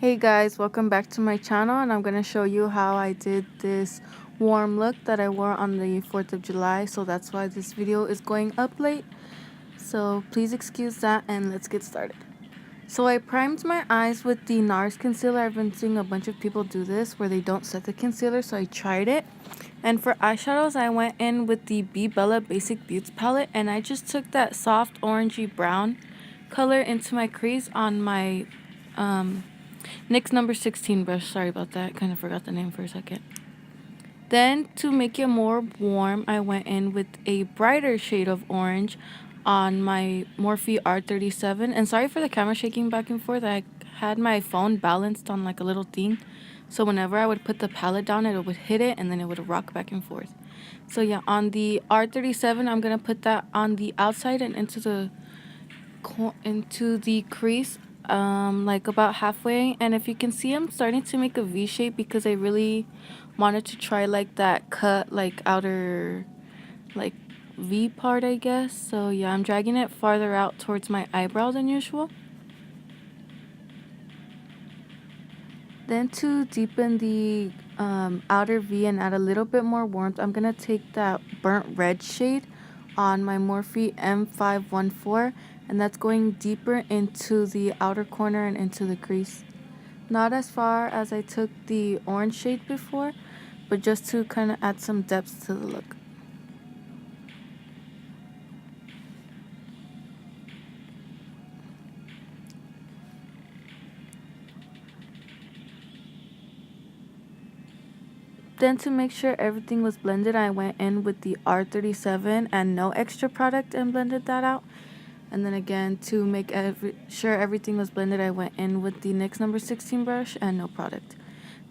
Hey guys, welcome back to my channel, and I'm going to show you how I did this warm look that I wore on the 4th of July. So that's why this video is going up late. So please excuse that, and let's get started. So I primed my eyes with the NARS concealer. I've been seeing a bunch of people do this where they don't set the concealer, so I tried it. And for eyeshadows, I went in with the B Bella Basic Beauty palette, and I just took that soft orangey brown color into my crease on my NYX number 16 brush. Sorry about that. Kind of forgot the name for a second. Then to make it more warm, I went in with a brighter shade of orange on my Morphe R37. And sorry for the camera shaking back and forth. I had my phone balanced on like a little thing. So whenever I would put the palette down, it would hit it and then it would rock back and forth. So yeah, on the R37, I'm going to put that on the outside and into the crease, like about halfway. And if you can see, I'm starting to make a V shape because I really wanted to try like that cut, like outer like V part, I guess. So yeah, I'm dragging it farther out towards my eyebrow than usual. Then to deepen the outer V and add a little bit more warmth, I'm gonna take that burnt red shade on my Morphe M514, and that's going deeper into the outer corner and into the crease. Not as far as I took the orange shade before, but just to kind of add some depth to the look. Then to make sure everything was blended, I went in with the R37 and no extra product and blended that out. And then again, to make sure everything was blended, I went in with the NYX number 16 brush and no product.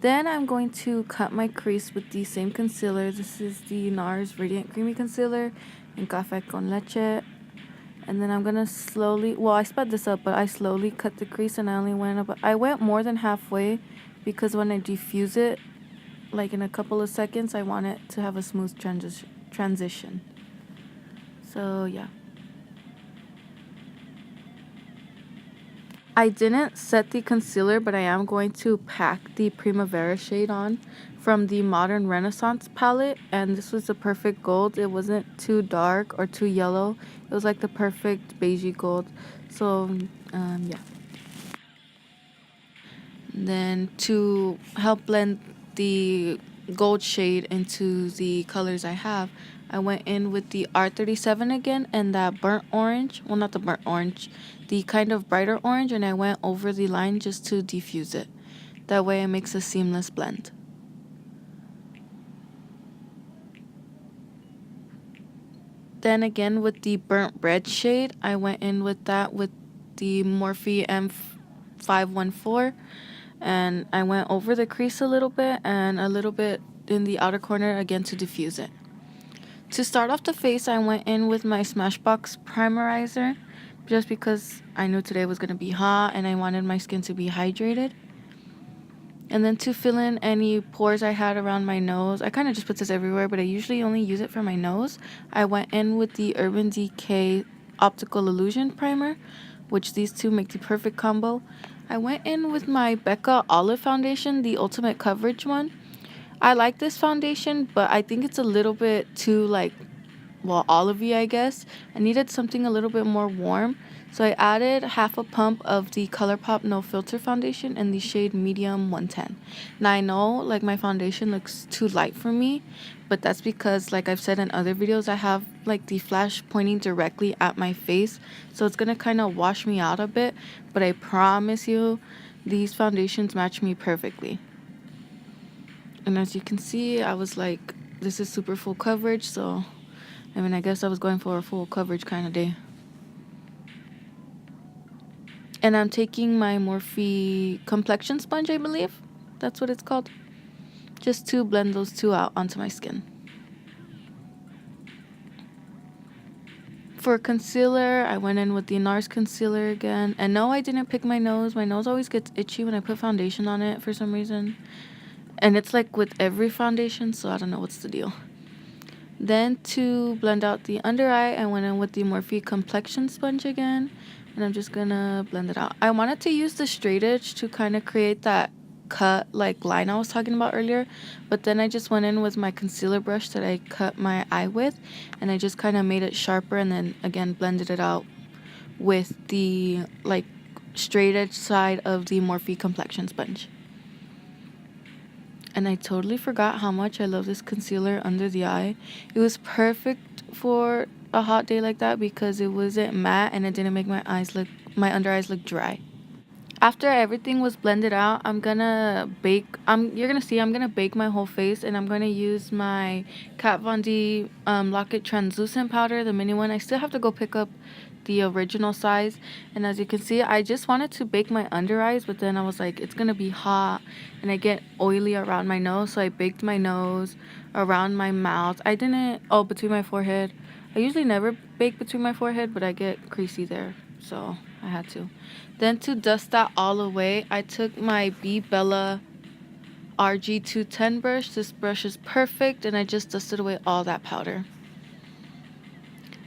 Then I'm going to cut my crease with the same concealer. This is the NARS Radiant Creamy Concealer in Café con Leche. And then I'm going to slowly, well, I sped this up, but I slowly cut the crease, and I went more than halfway because when I diffuse it, like in a couple of seconds, I want it to have a smooth transition. So yeah. I didn't set the concealer, but I am going to pack the Primavera shade on from the Modern Renaissance palette, and this was the perfect gold. It wasn't too dark or too yellow. It was like the perfect beigey gold. So yeah. Then to help blend the gold shade into the colors I have, I went in with the R37 again and that burnt orange. Well, not the burnt orange, the kind of brighter orange, and I went over the line just to diffuse it. That way it makes a seamless blend. Then again with the burnt red shade, I went in with that with the Morphe M514, and I went over the crease a little bit and a little bit in the outer corner again to diffuse it. To start off the face, I went in with my Smashbox Primerizer just because I knew today was going to be hot and I wanted my skin to be hydrated. And then to fill in any pores I had around my nose, I kind of just put this everywhere, but I usually only use it for my nose. I went in with the Urban Decay Optical Illusion Primer, which these two make the perfect combo. I went in with my Becca Olive Foundation, the Ultimate Coverage one. I like this foundation, but I think it's a little bit too, like, well, olivey, I guess. I needed something a little bit more warm, so I added half a pump of the ColourPop No Filter foundation in the shade Medium 110. Now, I know, like, my foundation looks too light for me, but that's because, like I've said in other videos, I have, like, the flash pointing directly at my face, so it's gonna kind of wash me out a bit, but I promise you, these foundations match me perfectly. And as you can see, I was like, this is super full coverage, so I mean, I guess I was going for a full coverage kind of day. And I'm taking my Morphe complexion sponge, I believe that's what it's called, just to blend those two out onto my skin. For concealer, I went in with the NARS concealer again. And no, I didn't pick my nose. My nose always gets itchy when I put foundation on it for some reason. And it's like with every foundation, so I don't know what's the deal. Then to blend out the under eye, I went in with the Morphe complexion sponge again. And I'm just gonna blend it out. I wanted to use the straight edge to kind of create that cut like line I was talking about earlier, but then I just went in with my concealer brush that I cut my eye with, and I just kind of made it sharper, and then again blended it out with the like straight edge side of the Morphe complexion sponge. And I totally forgot how much I love this concealer under the eye. It was perfect for a hot day like that because it wasn't matte and it didn't make my under eyes look dry. After everything was blended out, I'm gonna bake. You're gonna see I'm gonna bake my whole face, and I'm gonna use my Kat Von D Lock It translucent powder, the mini one. I still have to go pick up the original size, and as you can see, I just wanted to bake my under eyes, but then I was like, it's gonna be hot, and I get oily around my nose, so I baked my nose, around my mouth. I didn't. Oh, between my forehead. I usually never bake between my forehead, but I get creasy there, so I had to. Then to dust that all away, I took my B Bella RG210 brush. This brush is perfect, and I just dusted away all that powder.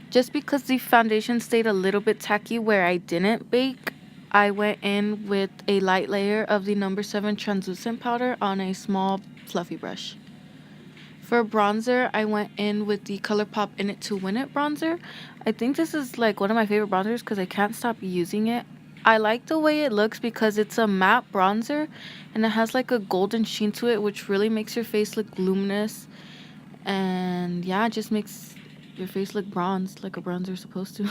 Just because the foundation stayed a little bit tacky where I didn't bake, I went in with a light layer of the No. 7 translucent powder on a small fluffy brush. For bronzer, I went in with the ColourPop In It to Win It bronzer. I think this is like one of my favorite bronzers because I can't stop using it. I like the way it looks because it's a matte bronzer and it has like a golden sheen to it, which really makes your face look luminous. And yeah, it just makes your face look bronzed like a bronzer is supposed to.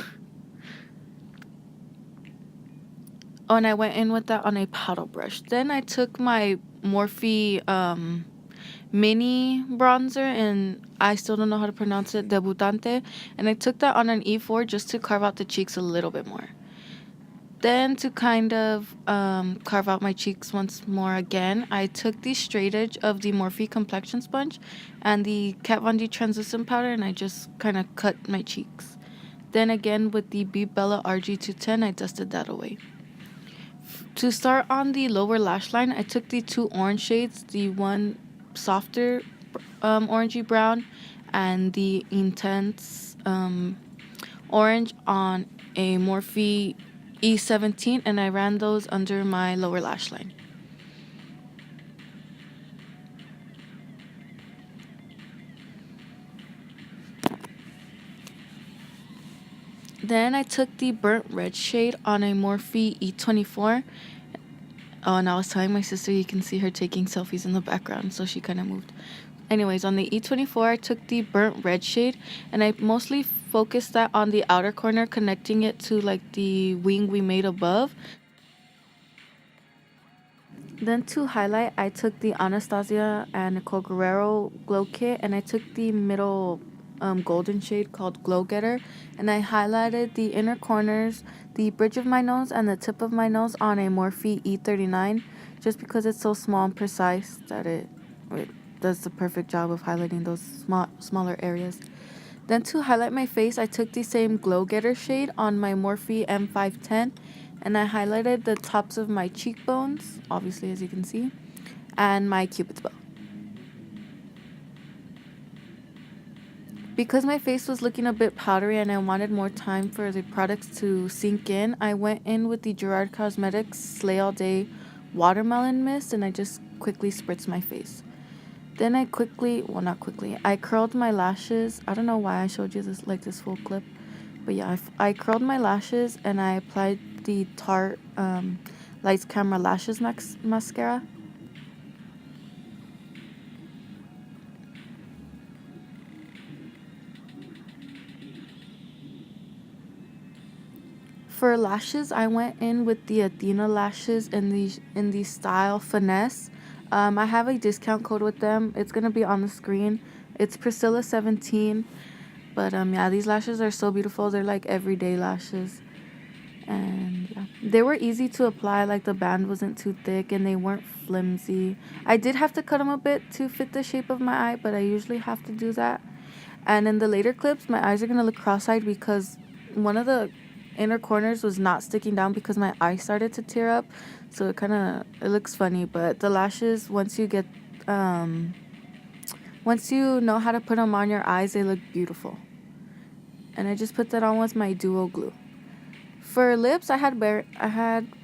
Oh, and I went in with that on a paddle brush. Then I took my Morphe mini bronzer, and I still don't know how to pronounce it, Debutante, and I took that on an E4 just to carve out the cheeks a little bit more. Then to kind of carve out my cheeks once more again, I took the straight edge of the Morphe complexion sponge and the Kat Von D translucent powder, and I just kind of cut my cheeks. Then again with the B Bella RG210, I dusted that away. To start on the lower lash line, I took the two orange shades, the one softer orangey brown and the intense orange on a Morphe E17, and I ran those under my lower lash line. Then I took the burnt red shade on a Morphe E24. Oh, and I was telling my sister you can see her taking selfies in the background, so she kind of moved. Anyways, on the E24, I took the burnt red shade, and I mostly focused that on the outer corner, connecting it to like the wing we made above. Then to highlight, I took the Anastasia and Nicole Guerrero Glow Kit, and I took the middle golden shade called Glow Getter, and I highlighted the inner corners, the bridge of my nose, and the tip of my nose on a Morphe E39, just because it's so small and precise that it does the perfect job of highlighting those smaller areas. Then to highlight my face, I took the same Glow Getter shade on my Morphe M510, and I highlighted the tops of my cheekbones, obviously as you can see, and my Cupid's bow. Because my face was looking a bit powdery and I wanted more time for the products to sink in, I went in with the Gerard Cosmetics Slay All Day Watermelon Mist, and I just quickly spritzed my face. Then I I curled my lashes. I don't know why I showed you this full clip, but yeah, I curled my lashes and I applied the Tarte Lights Camera Lashes mascara. For lashes, I went in with the Athena lashes in the style Finesse. I have a discount code with them. It's gonna be on the screen. It's Priscilla17. But yeah, these lashes are so beautiful. They're like everyday lashes. And yeah, they were easy to apply. Like the band wasn't too thick and they weren't flimsy. I did have to cut them a bit to fit the shape of my eye, but I usually have to do that. And in the later clips, my eyes are gonna look cross-eyed because one of the inner corners was not sticking down because my eye started to tear up, so it looks funny. But the lashes, once you know how to put them on your eyes, they look beautiful. And I just put that on with my Duo glue. For lips, I had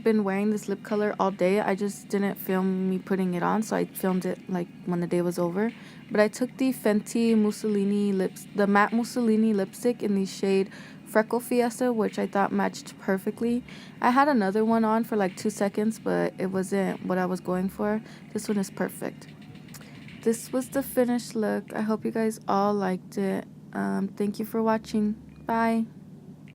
been wearing this lip color all day. I just didn't film me putting it on, so I filmed it like when the day was over. But I took the Fenty Mussolini lips, the matte Mussolini lipstick in the shade Freckle Fiesta, which I thought matched perfectly. I had another one on for like 2 seconds, but it wasn't what I was going for. This one is perfect. This was the finished look. I hope you guys all liked it. Thank you for watching. Bye.